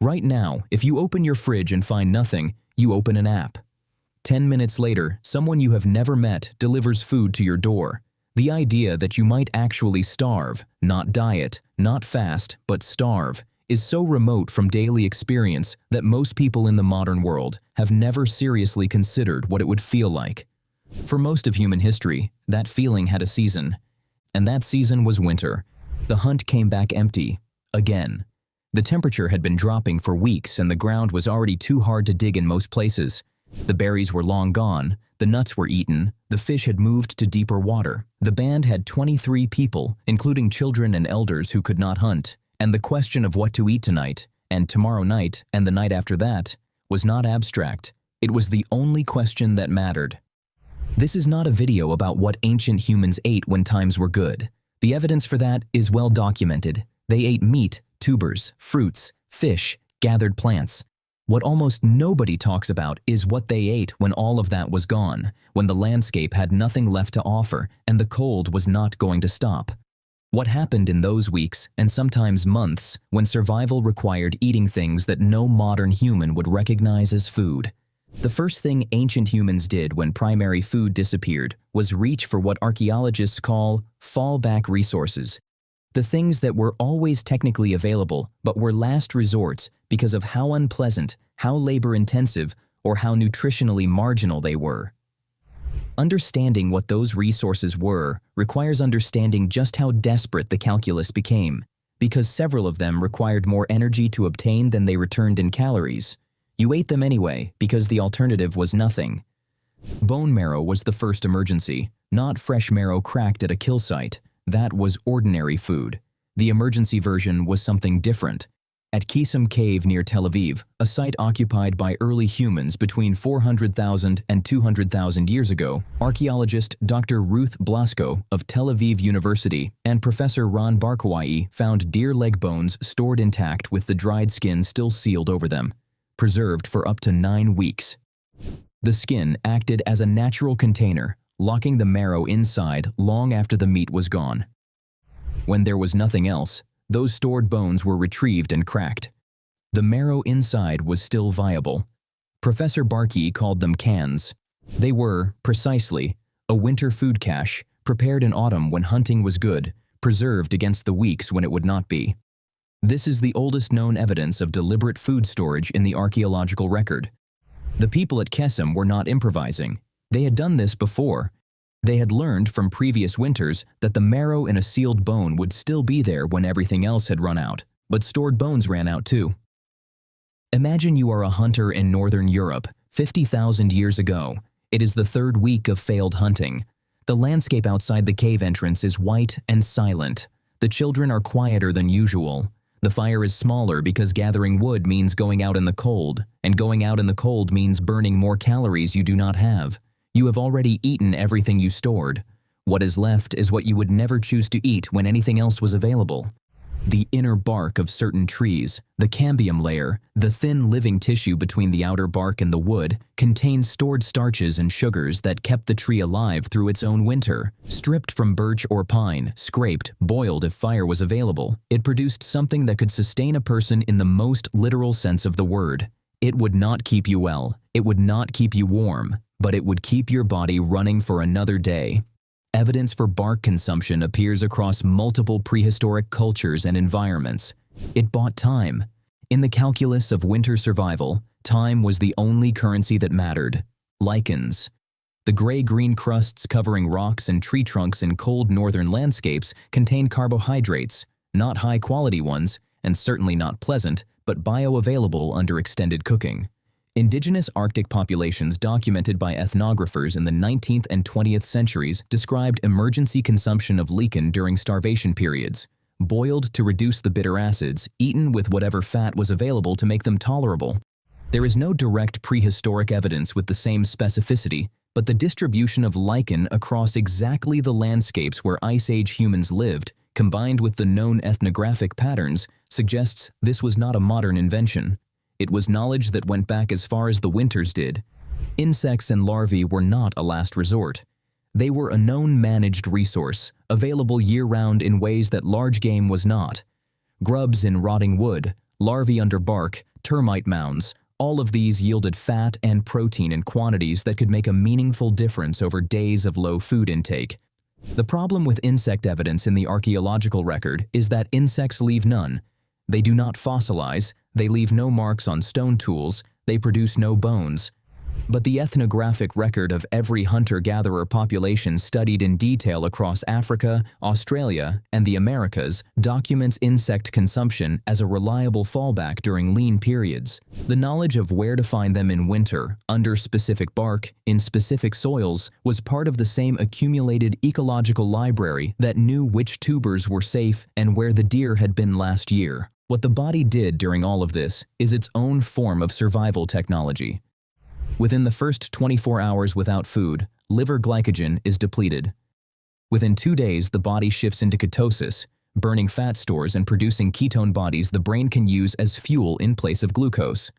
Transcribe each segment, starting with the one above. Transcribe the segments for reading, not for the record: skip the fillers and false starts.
Right now, if you open your fridge and find nothing, you open an app. 10 minutes later, someone you have never met delivers food to your door. The idea that you might actually starve, not diet, not fast, but starve, is so remote from daily experience that most people in the modern world have never seriously considered what it would feel like. For most of human history, that feeling had a season. And that season was winter. The hunt came back empty, again. The temperature had been dropping for weeks and the ground was already too hard to dig in most places. The berries were long gone, the nuts were eaten, the fish had moved to deeper water. The band had 23 people, including children and elders who could not hunt, and the question of what to eat tonight, and tomorrow night, and the night after that, was not abstract. It was the only question that mattered. This is not a video about what ancient humans ate when times were good. The evidence for that is well documented. They ate meat, tubers, fruits, fish, gathered plants. What almost nobody talks about is what they ate when all of that was gone, when the landscape had nothing left to offer and the cold was not going to stop. What happened in those weeks, and sometimes months, when survival required eating things that no modern human would recognize as food? The first thing ancient humans did when primary food disappeared was reach for what archaeologists call fallback resources. The things that were always technically available but were last resorts because of how unpleasant, how labor-intensive, or how nutritionally marginal they were. Understanding what those resources were requires understanding just how desperate the calculus became, because several of them required more energy to obtain than they returned in calories. You ate them anyway because the alternative was nothing. Bone marrow was the first emergency, not fresh marrow cracked at a kill site. That was ordinary food. The emergency version was something different. At Qesem Cave near Tel Aviv, a site occupied by early humans between 400,000 and 200,000 years ago, archaeologist Dr. Ruth Blasko of Tel Aviv University and Professor Ron Barkawai found deer leg bones stored intact with the dried skin still sealed over them, preserved for up to 9 weeks. The skin acted as a natural container, locking the marrow inside long after the meat was gone. When there was nothing else, those stored bones were retrieved and cracked. The marrow inside was still viable. Professor Barkey called them cans. They were, precisely, a winter food cache, prepared in autumn when hunting was good, preserved against the weeks when it would not be. This is the oldest known evidence of deliberate food storage in the archaeological record. The people at Qesem were not improvising. They had done this before. They had learned from previous winters that the marrow in a sealed bone would still be there when everything else had run out, but stored bones ran out too. Imagine you are a hunter in northern Europe, 50,000 years ago. It is the 3rd week of failed hunting. The landscape outside the cave entrance is white and silent. The children are quieter than usual. The fire is smaller because gathering wood means going out in the cold, and going out in the cold means burning more calories you do not have. You have already eaten everything you stored. What is left is what you would never choose to eat when anything else was available. The inner bark of certain trees, the cambium layer, the thin living tissue between the outer bark and the wood, contains stored starches and sugars that kept the tree alive through its own winter. Stripped from birch or pine, scraped, boiled if fire was available, it produced something that could sustain a person in the most literal sense of the word. It would not keep you well, it would not keep you warm, but it would keep your body running for another day. Evidence for bark consumption appears across multiple prehistoric cultures and environments. It bought time. In the calculus of winter survival, time was the only currency that mattered. Lichens. The gray-green crusts covering rocks and tree trunks in cold northern landscapes contain carbohydrates, not high-quality ones, and certainly not pleasant, but bioavailable under extended cooking. Indigenous Arctic populations documented by ethnographers in the 19th and 20th centuries described emergency consumption of lichen during starvation periods, boiled to reduce the bitter acids, eaten with whatever fat was available to make them tolerable. There is no direct prehistoric evidence with the same specificity, but the distribution of lichen across exactly the landscapes where Ice Age humans lived, combined with the known ethnographic patterns, suggests this was not a modern invention. It was knowledge that went back as far as the winters did. Insects and larvae were not a last resort. They were a known managed resource, available year-round in ways that large game was not. Grubs in rotting wood, larvae under bark, termite mounds. All of these yielded fat and protein in quantities that could make a meaningful difference over days of low food intake. The problem with insect evidence in the archaeological record is that insects leave none. They do not fossilize, they leave no marks on stone tools, they produce no bones. But the ethnographic record of every hunter-gatherer population studied in detail across Africa, Australia, and the Americas documents insect consumption as a reliable fallback during lean periods. The knowledge of where to find them in winter, under specific bark, in specific soils, was part of the same accumulated ecological library that knew which tubers were safe and where the deer had been last year. What the body did during all of this is its own form of survival technology. Within the first 24 hours without food, liver glycogen is depleted. Within 2 days, the body shifts into ketosis, burning fat stores and producing ketone bodies the brain can use as fuel in place of glucose.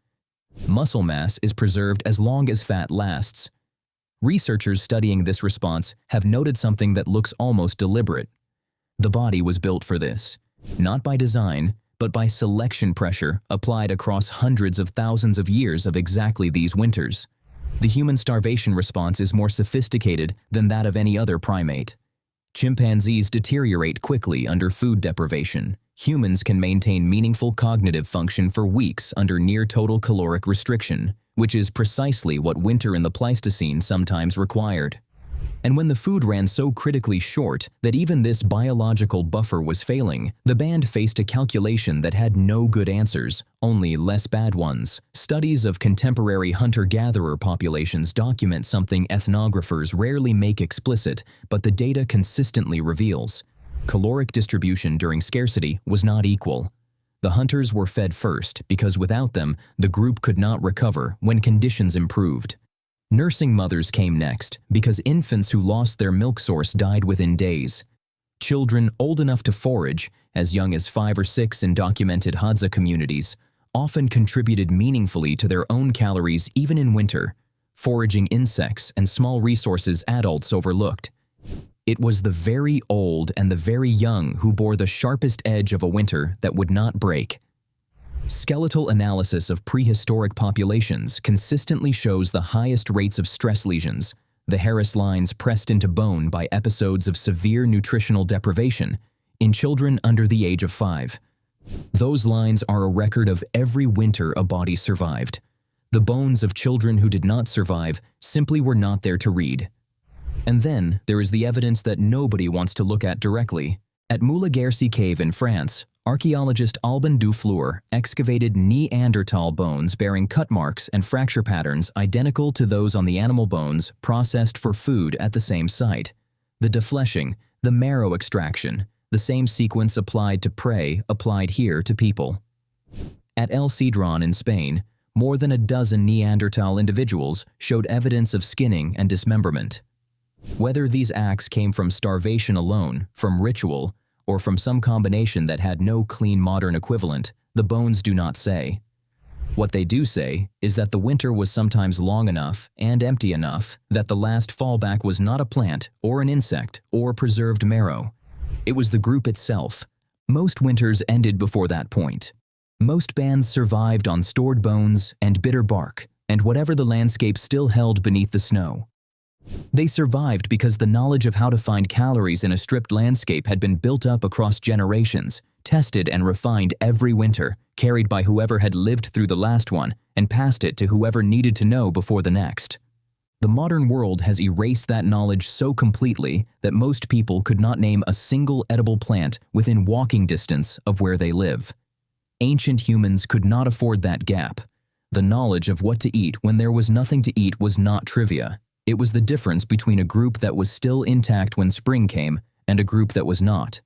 Muscle mass is preserved as long as fat lasts. Researchers studying this response have noted something that looks almost deliberate. The body was built for this, not by design, but by selection pressure applied across hundreds of thousands of years of exactly these winters. The human starvation response is more sophisticated than that of any other primate. Chimpanzees deteriorate quickly under food deprivation. Humans can maintain meaningful cognitive function for weeks under near-total caloric restriction, which is precisely what winter in the Pleistocene sometimes required. And when the food ran so critically short that even this biological buffer was failing, the band faced a calculation that had no good answers, only less bad ones. Studies of contemporary hunter-gatherer populations document something ethnographers rarely make explicit, but the data consistently reveals. Caloric distribution during scarcity was not equal. The hunters were fed first because without them, the group could not recover when conditions improved. Nursing mothers came next because infants who lost their milk source died within days. Children old enough to forage, as young as 5 or 6 in documented Hadza communities, often contributed meaningfully to their own calories even in winter, foraging insects and small resources adults overlooked. It was the very old and the very young who bore the sharpest edge of a winter that would not break. Skeletal analysis of prehistoric populations consistently shows the highest rates of stress lesions, the Harris lines pressed into bone by episodes of severe nutritional deprivation, in children under the age of 5. Those lines are a record of every winter a body survived. The bones of children who did not survive simply were not there to read. And then there is the evidence that nobody wants to look at directly. At Moula-Guercy Cave in France, archaeologist Alban Dufleur excavated Neanderthal bones bearing cut marks and fracture patterns identical to those on the animal bones processed for food at the same site. The defleshing, the marrow extraction, the same sequence applied to prey applied here to people. At El Sidrón in Spain, more than a dozen Neanderthal individuals showed evidence of skinning and dismemberment. Whether these acts came from starvation alone, from ritual, or from some combination that had no clean modern equivalent, the bones do not say. What they do say is that the winter was sometimes long enough and empty enough that the last fallback was not a plant or an insect or preserved marrow. It was the group itself. Most winters ended before that point. Most bands survived on stored bones and bitter bark and whatever the landscape still held beneath the snow. They survived because the knowledge of how to find calories in a stripped landscape had been built up across generations, tested and refined every winter, carried by whoever had lived through the last one, and passed it to whoever needed to know before the next. The modern world has erased that knowledge so completely that most people could not name a single edible plant within walking distance of where they live. Ancient humans could not afford that gap. The knowledge of what to eat when there was nothing to eat was not trivia. It was the difference between a group that was still intact when spring came and a group that was not.